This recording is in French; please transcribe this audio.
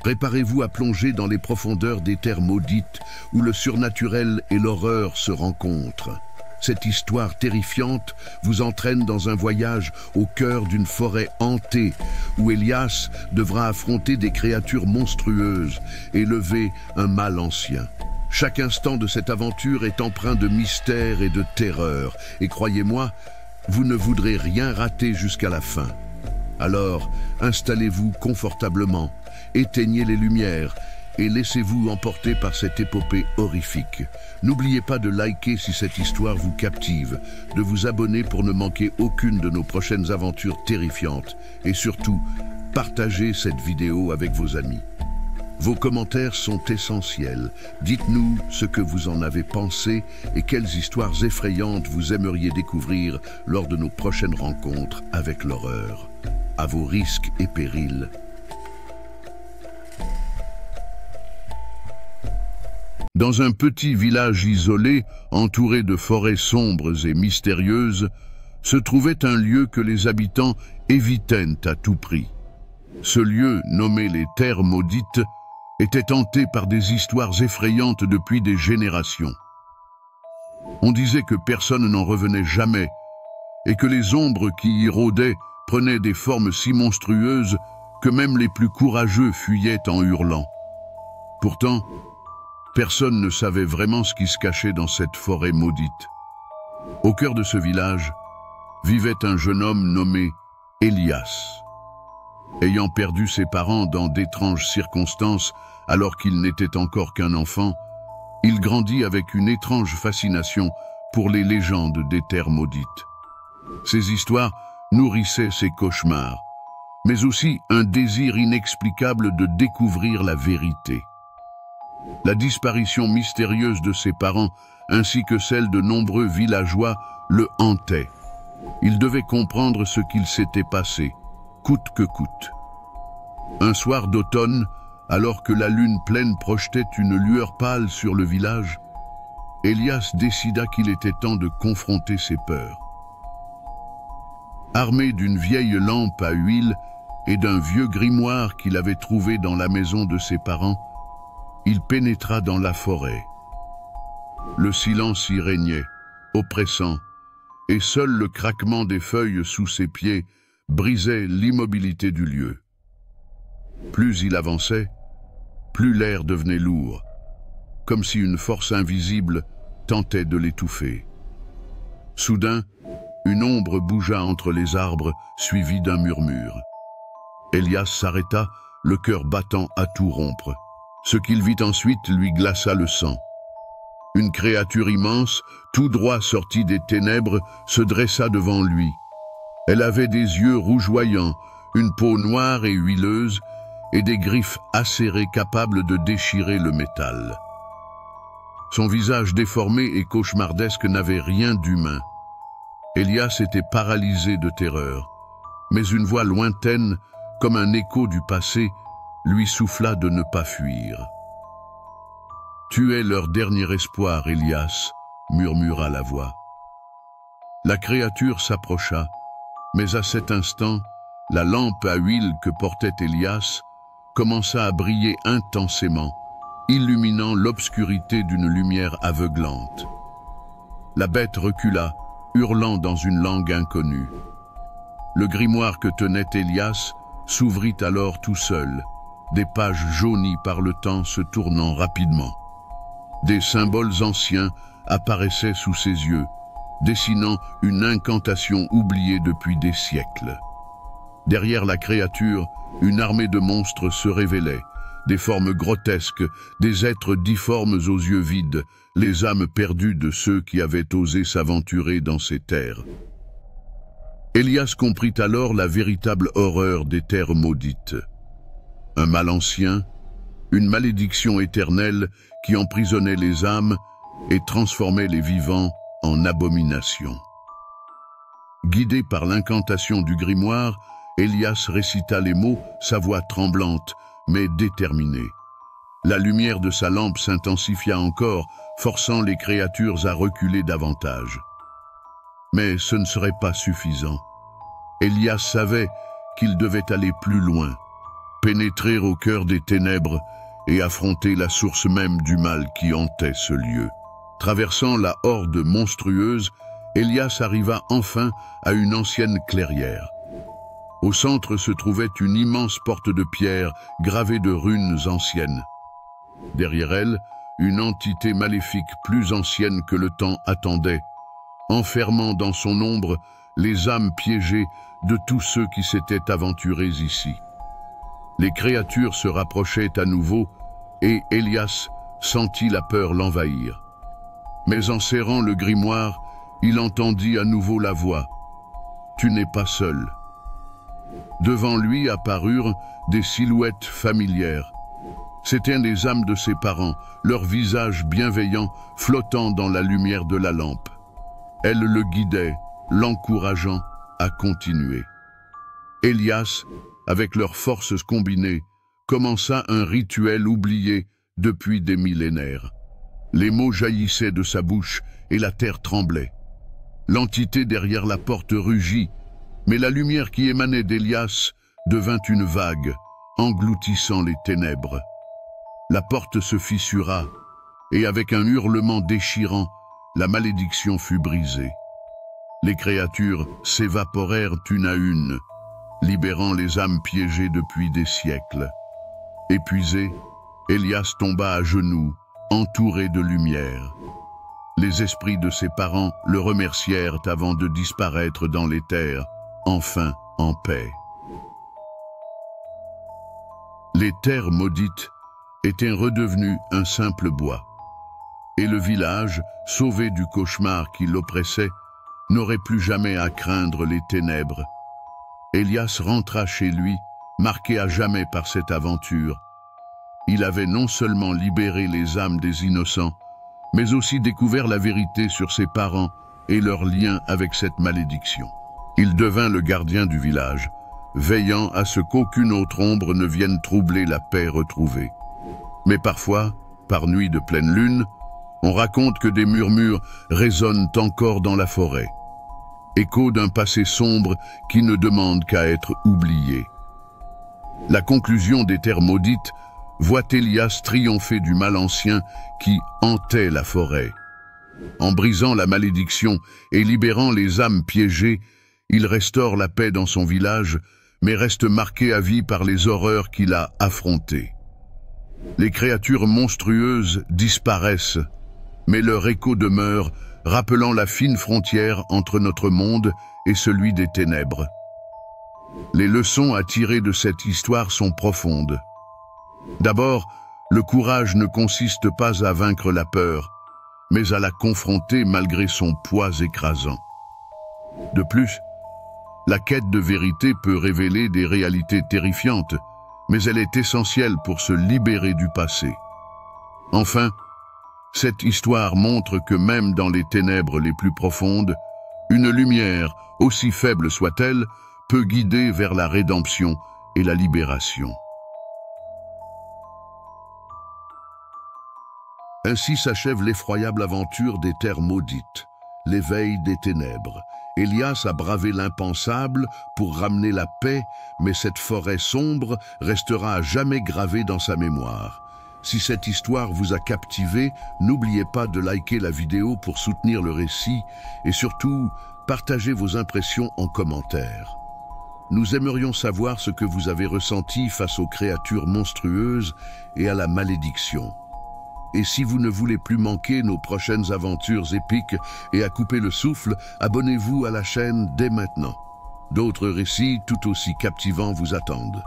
Préparez-vous à plonger dans les profondeurs des terres maudites où le surnaturel et l'horreur se rencontrent. Cette histoire terrifiante vous entraîne dans un voyage au cœur d'une forêt hantée où Elias devra affronter des créatures monstrueuses et lever un mal ancien. Chaque instant de cette aventure est empreint de mystère et de terreur. Et croyez-moi, vous ne voudrez rien rater jusqu'à la fin. Alors, installez-vous confortablement, éteignez les lumières et laissez-vous emporter par cette épopée horrifique. N'oubliez pas de liker si cette histoire vous captive, de vous abonner pour ne manquer aucune de nos prochaines aventures terrifiantes et surtout, partagez cette vidéo avec vos amis. Vos commentaires sont essentiels. Dites-nous ce que vous en avez pensé et quelles histoires effrayantes vous aimeriez découvrir lors de nos prochaines rencontres avec l'horreur. À vos risques et périls. Dans un petit village isolé, entouré de forêts sombres et mystérieuses, se trouvait un lieu que les habitants évitaient à tout prix. Ce lieu, nommé les Terres Maudites, était hanté par des histoires effrayantes depuis des générations. On disait que personne n'en revenait jamais, et que les ombres qui y rôdaient prenaient des formes si monstrueuses que même les plus courageux fuyaient en hurlant. Pourtant, personne ne savait vraiment ce qui se cachait dans cette forêt maudite. Au cœur de ce village vivait un jeune homme nommé Elias. Ayant perdu ses parents dans d'étranges circonstances alors qu'il n'était encore qu'un enfant, il grandit avec une étrange fascination pour les légendes des Terres Maudites. Ces histoires nourrissaient ses cauchemars, mais aussi un désir inexplicable de découvrir la vérité. La disparition mystérieuse de ses parents, ainsi que celle de nombreux villageois, le hantait. Il devait comprendre ce qu'il s'était passé, coûte que coûte. Un soir d'automne, alors que la lune pleine projetait une lueur pâle sur le village, Elias décida qu'il était temps de confronter ses peurs. Armé d'une vieille lampe à huile et d'un vieux grimoire qu'il avait trouvé dans la maison de ses parents, il pénétra dans la forêt. Le silence y régnait, oppressant, et seul le craquement des feuilles sous ses pieds brisait l'immobilité du lieu. Plus il avançait, plus l'air devenait lourd, comme si une force invisible tentait de l'étouffer. Soudain, une ombre bougea entre les arbres, suivie d'un murmure. Elias s'arrêta, le cœur battant à tout rompre. Ce qu'il vit ensuite lui glaça le sang. Une créature immense, tout droit sortie des ténèbres, se dressa devant lui. Elle avait des yeux rougeoyants, une peau noire et huileuse, et des griffes acérées capables de déchirer le métal. Son visage déformé et cauchemardesque n'avait rien d'humain. Elias était paralysé de terreur, mais une voix lointaine, comme un écho du passé, lui souffla de ne pas fuir. « Tu es leur dernier espoir, Elias, » murmura la voix. La créature s'approcha, mais à cet instant, la lampe à huile que portait Elias commença à briller intensément, illuminant l'obscurité d'une lumière aveuglante. La bête recula, hurlant dans une langue inconnue. Le grimoire que tenait Elias s'ouvrit alors tout seul, des pages jaunies par le temps se tournant rapidement. Des symboles anciens apparaissaient sous ses yeux, dessinant une incantation oubliée depuis des siècles. Derrière la créature, une armée de monstres se révélait, des formes grotesques, des êtres difformes aux yeux vides, les âmes perdues de ceux qui avaient osé s'aventurer dans ces terres. Elias comprit alors la véritable horreur des Terres Maudites. Un mal ancien, une malédiction éternelle qui emprisonnait les âmes et transformait les vivants en abominations. Guidé par l'incantation du grimoire, Elias récita les mots, sa voix tremblante, mais déterminée. La lumière de sa lampe s'intensifia encore, forçant les créatures à reculer davantage. Mais ce ne serait pas suffisant. Elias savait qu'il devait aller plus loin, pénétrer au cœur des ténèbres et affronter la source même du mal qui hantait ce lieu. Traversant la horde monstrueuse, Élias arriva enfin à une ancienne clairière. Au centre se trouvait une immense porte de pierre gravée de runes anciennes. Derrière elle, une entité maléfique plus ancienne que le temps attendait, enfermant dans son ombre les âmes piégées de tous ceux qui s'étaient aventurés ici. Les créatures se rapprochaient à nouveau et Élias sentit la peur l'envahir. Mais en serrant le grimoire, il entendit à nouveau la voix. « Tu n'es pas seul ». Devant lui apparurent des silhouettes familières. C'étaient les âmes de ses parents, leurs visages bienveillants flottant dans la lumière de la lampe. Elles le guidaient, l'encourageant à continuer. Élias, avec leurs forces combinées, commença un rituel oublié depuis des millénaires. Les mots jaillissaient de sa bouche et la terre tremblait. L'entité derrière la porte rugit, mais la lumière qui émanait d'Élias devint une vague, engloutissant les ténèbres. La porte se fissura, et avec un hurlement déchirant, la malédiction fut brisée. Les créatures s'évaporèrent une à une, libérant les âmes piégées depuis des siècles. Épuisé, Élias tomba à genoux, entouré de lumière. Les esprits de ses parents le remercièrent avant de disparaître dans les terres, enfin en paix. Les terres maudites étaient redevenues un simple bois, et le village, sauvé du cauchemar qui l'oppressait, n'aurait plus jamais à craindre les ténèbres. Élias rentra chez lui, marqué à jamais par cette aventure. Il avait non seulement libéré les âmes des innocents, mais aussi découvert la vérité sur ses parents et leur lien avec cette malédiction. Il devint le gardien du village, veillant à ce qu'aucune autre ombre ne vienne troubler la paix retrouvée. Mais parfois, par nuit de pleine lune, on raconte que des murmures résonnent encore dans la forêt, écho d'un passé sombre qui ne demande qu'à être oublié. La conclusion des terres maudites voit Élias triompher du mal ancien qui hantait la forêt. En brisant la malédiction et libérant les âmes piégées, il restaure la paix dans son village, mais reste marqué à vie par les horreurs qu'il a affrontées. Les créatures monstrueuses disparaissent, mais leur écho demeure, rappelant la fine frontière entre notre monde et celui des ténèbres. Les leçons à tirer de cette histoire sont profondes. D'abord, le courage ne consiste pas à vaincre la peur, mais à la confronter malgré son poids écrasant. De plus, la quête de vérité peut révéler des réalités terrifiantes, mais elle est essentielle pour se libérer du passé. Enfin, cette histoire montre que même dans les ténèbres les plus profondes, une lumière, aussi faible soit-elle, peut guider vers la rédemption et la libération. Ainsi s'achève l'effroyable aventure des terres maudites, l'éveil des ténèbres. Élias a bravé l'impensable pour ramener la paix, mais cette forêt sombre restera à jamais gravée dans sa mémoire. Si cette histoire vous a captivé, n'oubliez pas de liker la vidéo pour soutenir le récit et surtout, partagez vos impressions en commentaire. Nous aimerions savoir ce que vous avez ressenti face aux créatures monstrueuses et à la malédiction. Et si vous ne voulez plus manquer nos prochaines aventures épiques et à couper le souffle, abonnez-vous à la chaîne dès maintenant. D'autres récits tout aussi captivants vous attendent.